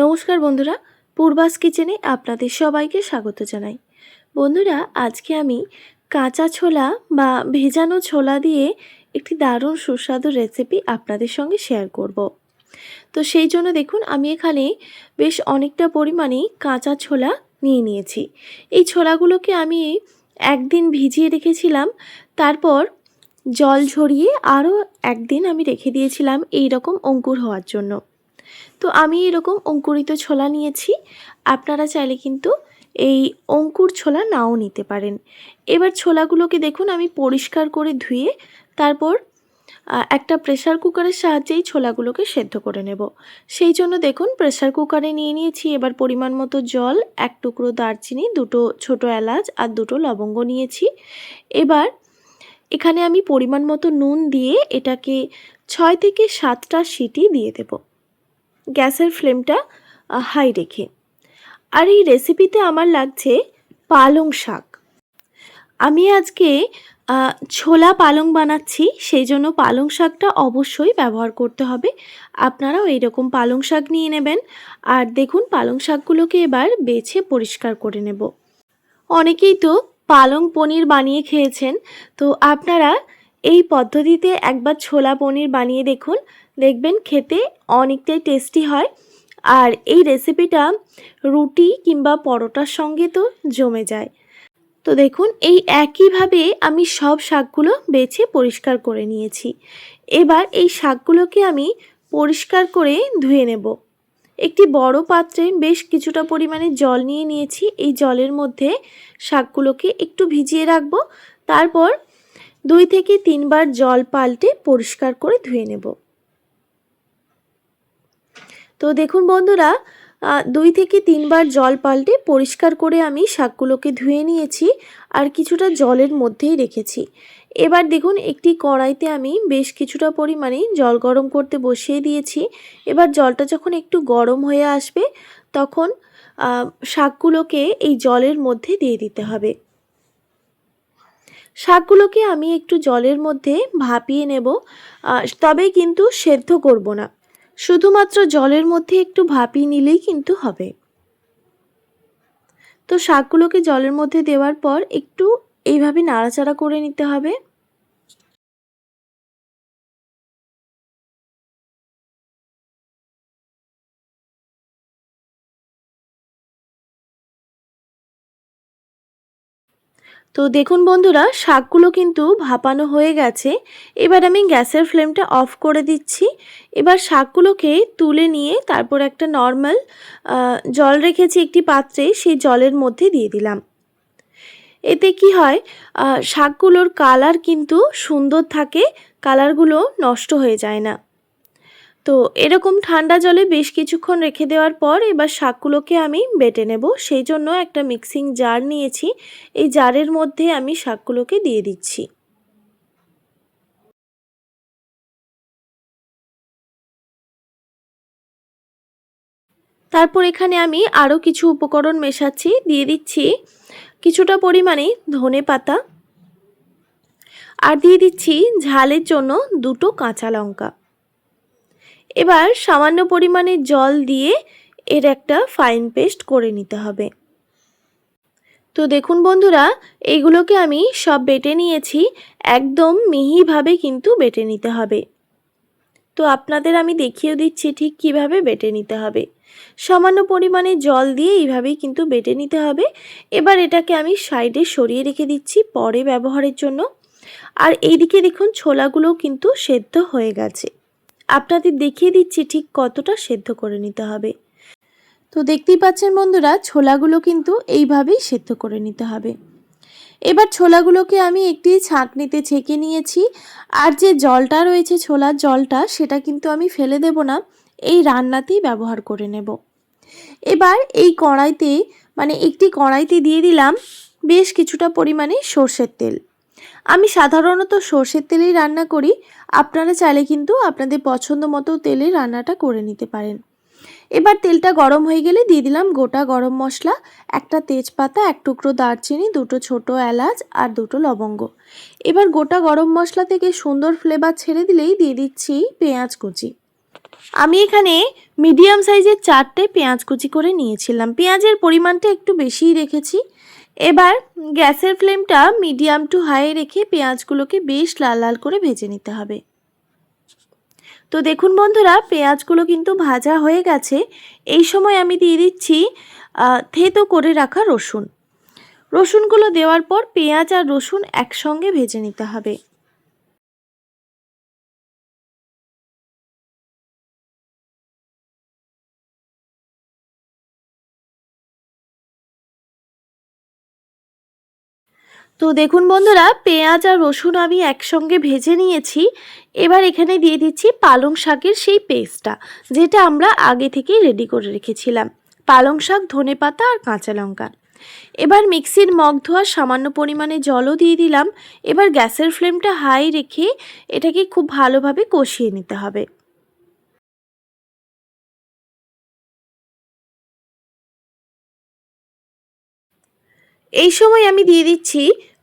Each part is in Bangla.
নমস্কার বন্ধুরা, পূর্বাস কিচেনে আপনাদের সবাইকে স্বাগত জানাই। বন্ধুরা, আজকে আমি কাঁচা ছোলা বা ভেজানো ছোলা দিয়ে একটি দারুণ সুস্বাদু রেসিপি আপনাদের সঙ্গে শেয়ার করব। তো সেই জন্য দেখুন, আমি এখানে বেশ অনেকটা পরিমাণেই কাঁচা ছোলা নিয়ে নিয়েছি। এই ছোলাগুলোকে আমি একদিন ভিজিয়ে রেখেছিলাম, তারপর জল ঝরিয়ে আরও একদিন আমি রেখে দিয়েছিলাম এই রকম অঙ্কুর হওয়ার জন্য। তো আমি এরকম অঙ্কুরিত ছোলা নিয়েছি। আপনারা চাইলে কিন্তু এই অঙ্কুর ছোলা নাও নিতে পারেন। এবার ছোলাগুলোকে দেখুন আমি পরিষ্কার করে ধুয়ে তারপর একটা প্রেসার কুকারের সাহায্যেই ছোলাগুলোকে সেদ্ধ করে নেব। সেই জন্য দেখুন প্রেসার কুকারে নিয়ে নিয়েছি এবার পরিমাণ মতো জল, এক টুকরো দারচিনি, দুটো ছোটো এলাচ আর দুটো লবঙ্গ নিয়েছি। এবার এখানে আমি পরিমাণ মতো নুন দিয়ে এটাকে 6 থেকে 7টা সিটি দিয়ে দেব, গ্যাসের ফ্লেমটা হাই রেখে। আর এই রেসিপিতে আমার লাগছে পালং শাক। আমি আজকে ছোলা পালং বানাচ্ছি, সেই জন্য পালং শাকটা অবশ্যই ব্যবহার করতে হবে। আপনারাও এইরকম পালং শাক নিয়ে নেবেন। আর দেখুন পালং শাকগুলোকে এবার বেছে পরিষ্কার করে নেব। অনেকেই তো পালং পনির বানিয়ে খেয়েছেন, তো আপনারা এই পদ্ধতিতে একবার ছোলা পনির বানিয়ে দেখুন, দেখবেন খেতে অনেকটাই টেস্টি হয়। আর এই রেসিপিটা রুটি কিংবা পরোটার সঙ্গে তো জমে যায়। তো দেখুন এই একইভাবে আমি সব শাকগুলো বেছে পরিষ্কার করে নিয়েছি। এবার এই শাকগুলোকে আমি পরিষ্কার করে ধুয়ে নেব। একটি বড় পাত্রে বেশ কিছুটা পরিমাণে জল নিয়ে নিয়েছি। এই জলের মধ্যে শাকগুলোকে একটু ভিজিয়ে রাখবো, তারপর 2 থেকে 3 বার জল পাল্টে পরিষ্কার করে ধুয়ে নেব। তো দেখুন বন্ধুরা, 2 থেকে 3 বার জল পাল্টে পরিষ্কার করে আমি শাকগুলোকে ধুয়ে নিয়েছি আর কিছুটা জলের মধ্যেই রেখেছি। এবার দেখুন একটি কড়াইতে আমি বেশ কিছুটা পরিমাণে জল গরম করতে বসিয়ে দিয়েছি। এবার জলটা যখন একটু গরম হয়ে আসবে তখন শাকগুলোকে এই জলের মধ্যে দিয়ে দিতে হবে। শাকগুলোকে আমি একটু জলের মধ্যে ভাপিয়ে নেব, তবে কিন্তু সেদ্ধ করব না, শুধুমাত্র জলের মধ্যে একটু ভাপিয়ে নিলেই কিন্তু হবে। তো শাকগুলোকে জলের মধ্যে দেওয়ার পর একটু এইভাবে নাড়াচাড়া করে নিতে হবে। তো দেখুন বন্ধুরা, শাকগুলো কিন্তু ভাপানো হয়ে গেছে। এবার আমি গ্যাসের ফ্লেমটা অফ করে দিচ্ছি। এবার শাকগুলোকে তুলে নিয়ে তারপর একটা নর্মাল জল রেখেছি একটি পাত্রে, সেই জলের মধ্যে দিয়ে দিলাম। এতে কি হয়, শাকগুলোর কালার কিন্তু সুন্দর থাকে, কালারগুলো নষ্ট হয়ে যায় না। তো এরকম ঠান্ডা জলে বেশ কিছুক্ষণ রেখে দেওয়ার পর এবার শাকগুলোকে আমি বেটে নেব। সেই জন্য একটা মিক্সিং জার নিয়েছি, এই জারের মধ্যে আমি শাকগুলোকে দিয়ে দিচ্ছি। তারপর এখানে আমি আরও কিছু উপকরণ মেশাচ্ছি, দিয়ে দিচ্ছি কিছুটা পরিমাণে ধনেপাতা, আর দিয়ে দিচ্ছি ঝালের জন্য 2টো কাঁচা লঙ্কা। এবার সামান্য পরিমাণে জল দিয়ে এর একটা ফাইন পেস্ট করে নিতে হবে। তো দেখুন বন্ধুরা, এইগুলোকে আমি সব বেটে নিয়েছি, একদম মিহিভাবে কিন্তু বেটে নিতে হবে। তো আপনাদের আমি দেখিয়ে দিচ্ছি ঠিক কিভাবে বেটে নিতে হবে। সামান্য পরিমাণে জল দিয়ে এইভাবেই কিন্তু বেটে নিতে হবে। এবার এটাকে আমি সাইডে সরিয়ে রেখে দিচ্ছি পরে ব্যবহারের জন্য। আর এইদিকে দেখুন ছোলাগুলো কিন্তু সেদ্ধ হয়ে গেছে। আপনাদের দেখিয়ে দিচ্ছি ঠিক কতটা সেদ্ধ করে নিতে হবে। তো দেখতেই পাচ্ছেন বন্ধুরা, ছোলাগুলো কিন্তু এইভাবেই সেদ্ধ করে নিতে হবে। এবার ছোলাগুলোকে আমি একটি ছাঁকনিতে ছেঁকে নিয়েছি। আর যে জলটা রয়েছে ছোলার জলটা, সেটা কিন্তু আমি ফেলে দেব না, এই রান্নাতেই ব্যবহার করে নেব। এবার এই কড়াইতে একটি কড়াইতে দিয়ে দিলাম বেশ কিছুটা পরিমাণে সর্ষের তেল। আমি সাধারণত সর্ষের তেলেই রান্না করি, আপনারা চাইলে কিন্তু আপনাদের পছন্দ মতো তেলে রান্নাটা করে নিতে পারেন। এবার তেলটা গরম হয়ে গেলে দিয়ে দিলাম গোটা গরম মশলা, একটা তেজপাতা, এক টুকরো দারচিনি, 2টো ছোটো এলাচ আর 2টো লবঙ্গ। এবার গোটা গরম মশলা থেকে সুন্দর ফ্লেভার ছেড়ে দিলেই দিয়ে দিচ্ছি পেঁয়াজ কুচি। আমি এখানে মিডিয়াম সাইজের 4টে পেঁয়াজ কুচি করে নিয়েছিলাম। পেঁয়াজের পরিমাণটা একটু বেশিই রেখেছি। এবার গ্যাসের ফ্লেমটা মিডিয়াম টু হাই রেখে পেঁয়াজগুলোকে বেশ লাল লাল করে ভেজে নিতে হবে। তো দেখুন বন্ধুরা, পেঁয়াজগুলো কিন্তু ভাজা হয়ে গেছে। এই সময় আমি দিয়ে দিচ্ছি থেতো করে রাখা রসুন। রসুনগুলো দেওয়ার পর পেঁয়াজ আর রসুন একসঙ্গে ভেজে নিতে হবে। তো দেখুন বন্ধুরা, পেঁয়াজ আর রসুন আমি একসঙ্গে ভেজে নিয়েছি। এবার এখানে দিয়ে দিচ্ছি পালং শাকের সেই পেস্টটা, যেটা আমরা আগে থেকেই রেডি করে রেখেছিলাম। পালং শাক, ধনেপাতা আর কাঁচা লঙ্কা। এবার মিক্সির মগ ধোয়া সামান্য পরিমাণে জলও দিয়ে দিলাম। এবার গ্যাসের ফ্লেমটা হাই রেখে এটাকে খুব ভালোভাবে কষিয়ে নিতে হবে। এই সময় আমি দিয়ে দিচ্ছি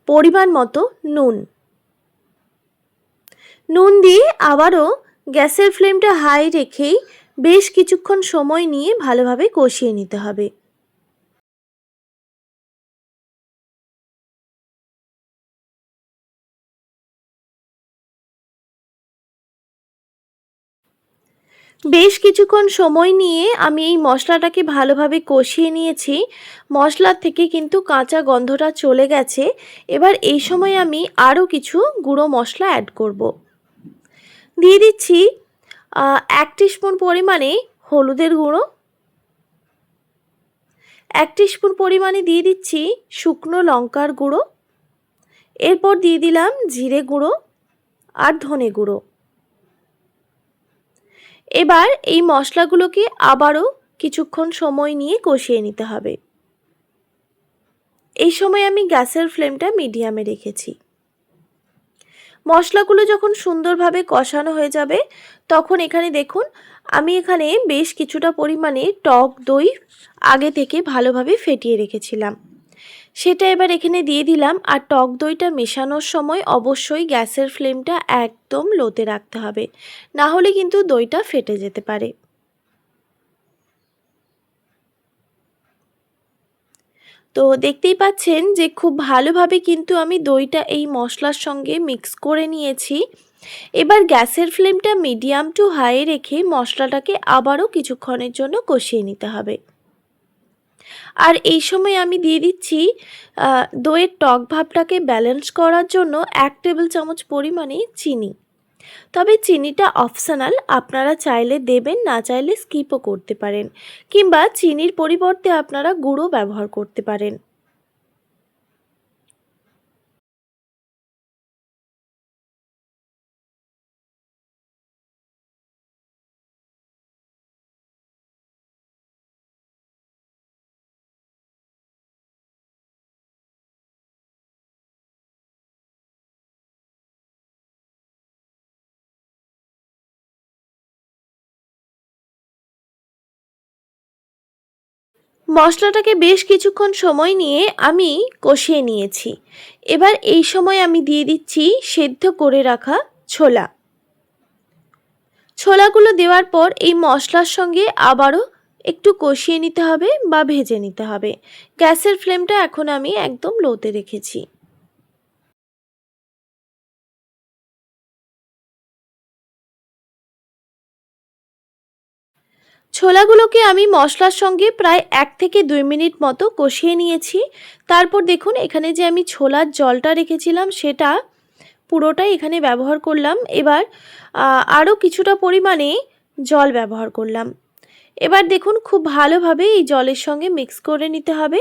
পরিমাণ মতো নুন। নুন দিয়ে আবারও গ্যাসের ফ্লেমটা হাই রেখেই বেশ কিছুক্ষণ সময় নিয়ে ভালোভাবে কষিয়ে নিতে হবে। বেশ কিছুক্ষণ সময় নিয়ে আমি এই মশলাটাকে ভালোভাবে কষিয়ে নিয়েছি। মশলার থেকে কিন্তু কাঁচা গন্ধটা চলে গেছে। এবার এই সময় আমি আরও কিছু গুঁড়ো মশলা অ্যাড করব। দিয়ে দিচ্ছি 1 টিস্পুন পরিমাণে হলুদের গুঁড়ো, 1 টিস্পুন পরিমাণে দিয়ে দিচ্ছি শুকনো লঙ্কার গুঁড়ো, এরপর দিয়ে দিলাম জিরে গুঁড়ো আর ধনে গুঁড়ো। এবার এই মশলাগুলোকে আবারও কিছুক্ষণ সময় নিয়ে কষিয়ে নিতে হবে। এই সময় আমি গ্যাসের ফ্লেমটা মিডিয়ামে রেখেছি। মশলাগুলো যখন সুন্দরভাবে কষানো হয়ে যাবে, তখন এখানে দেখুন আমি এখানে বেশ কিছুটা পরিমাণে টক দই আগে থেকে ভালোভাবে ফেটিয়ে রেখেছিলাম, সেটা এবার এখানে দিয়ে দিলাম। আর টক দইটা মেশানোর সময় অবশ্যই গ্যাসের ফ্লেমটা একদম লোতে রাখতে হবে, না হলে কিন্তু দইটা ফেটে যেতে পারে। তো দেখতেই পাচ্ছেন যে খুব ভালোভাবে কিন্তু আমি দইটা এই মশলার সঙ্গে মিক্স করে নিয়েছি। এবার গ্যাসের ফ্লেমটা মিডিয়াম টু হাই রেখে মশলাটাকে আবারও কিছুক্ষণের জন্য কষিয়ে নিতে হবে। আর এই সময় আমি দিয়ে দিচ্ছি দইয়ের টক ভাবটাকে ব্যালেন্স করার জন্য 1 টেবিল চামচ পরিমাণে চিনি। তবে চিনিটা অপশনাল, আপনারা চাইলে দেবেন, না চাইলে স্কিপও করতে পারেন, কিংবা চিনির পরিবর্তে আপনারা গুঁড়ো ব্যবহার করতে পারেন। মশলাটাকে বেশ কিছুক্ষণ সময় নিয়ে আমি কষিয়ে নিয়েছি। এবার এই সময় আমি দিয়ে দিচ্ছি সেদ্ধ করে রাখা ছোলা। ছোলাগুলো দেওয়ার পর এই মশলার সঙ্গে আবারও একটু কষিয়ে নিতে হবে বা ভেজে নিতে হবে। গ্যাসের ফ্লেমটা এখন আমি একদম লোতে রেখেছি। ছোলাগুলোকে আমি মশলার সঙ্গে প্রায় 1 থেকে 2 মিনিট মতো কষিয়ে নিয়েছি। তারপর দেখুন এখানে যে আমি ছোলার জলটা রেখেছিলাম সেটা পুরোটাই এখানে ব্যবহার করলাম। এবার আরও কিছুটা পরিমাণে জল ব্যবহার করলাম। এবার দেখুন খুব ভালোভাবে এই জলের সঙ্গে মিক্স করে নিতে হবে।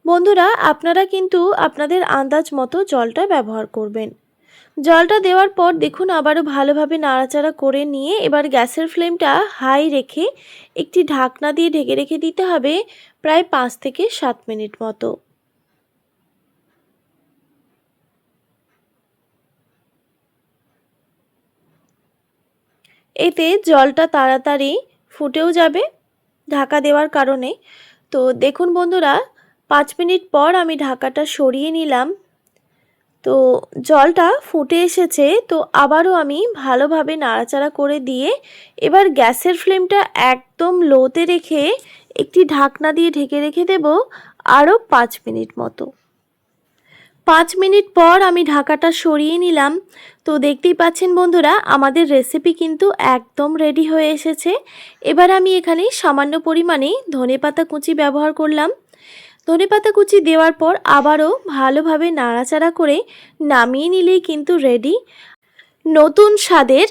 বন্ধুরা, আপনারা কিন্তু আপনাদের আন্দাজ মতো জলটা ব্যবহার করবেন। জলটা দেওয়ার পর দেখুন আবারও ভালোভাবে নাড়াচাড়া করে নিয়ে এবার গ্যাসের ফ্লেমটা হাই রেখে একটি ঢাকনা দিয়ে ঢেকে রেখে দিতে হবে প্রায় 5 থেকে 7 মিনিট মতো। এতে জলটা তাড়াতাড়ি ফুটেও যাবে ঢাকা দেওয়ার কারণে। তো দেখুন বন্ধুরা, 5 মিনিট পর আমি ঢাকাটা সরিয়ে নিলাম। তো জলটা ফুটে এসেছে, তো আবারও আমি ভালোভাবে নাড়াচাড়া করে দিয়ে এবার গ্যাসের ফ্লেমটা একদম লোতে রেখে একটি ঢাকনা দিয়ে ঢেকে রেখে দেব আরও 5 মিনিট মতো। 5 মিনিট পর আমি ঢাকাটা সরিয়ে নিলাম। তো দেখতেই পাচ্ছেন বন্ধুরা, আমাদের রেসিপি কিন্তু একদম রেডি হয়ে এসেছে। এবার আমি এখানে সামান্য পরিমাণে ধনেপাতা কুচি ব্যবহার করলাম। ধনেপাতা কুচি দেওয়ার পর আবারও ভালোভাবে নাড়াচাড়া করে নামিয়ে নিলেই কিন্তু রেডি নতুন স্বাদের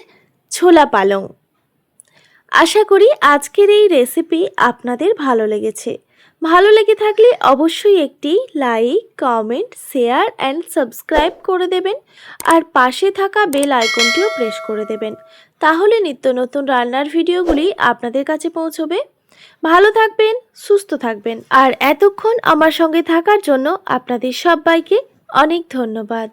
ছোলা পালং। আশা করি আজকের এই রেসিপি আপনাদের ভালো লেগেছে। ভালো লেগে থাকলে অবশ্যই একটি like, comment, share and subscribe করে দেবেন। আর পাশে থাকা বেল আইকনটিও প্রেস করে দেবেন। তাহলে নিত্য নতুন রান্নার ভিডিওগুলি আপনাদের কাছে পৌঁছবে। ভালো থাকবেন, সুস্থ থাকবেন। আর এতক্ষণ আমার সঙ্গে থাকার জন্য আপনাদের সবাইকে অনেক ধন্যবাদ।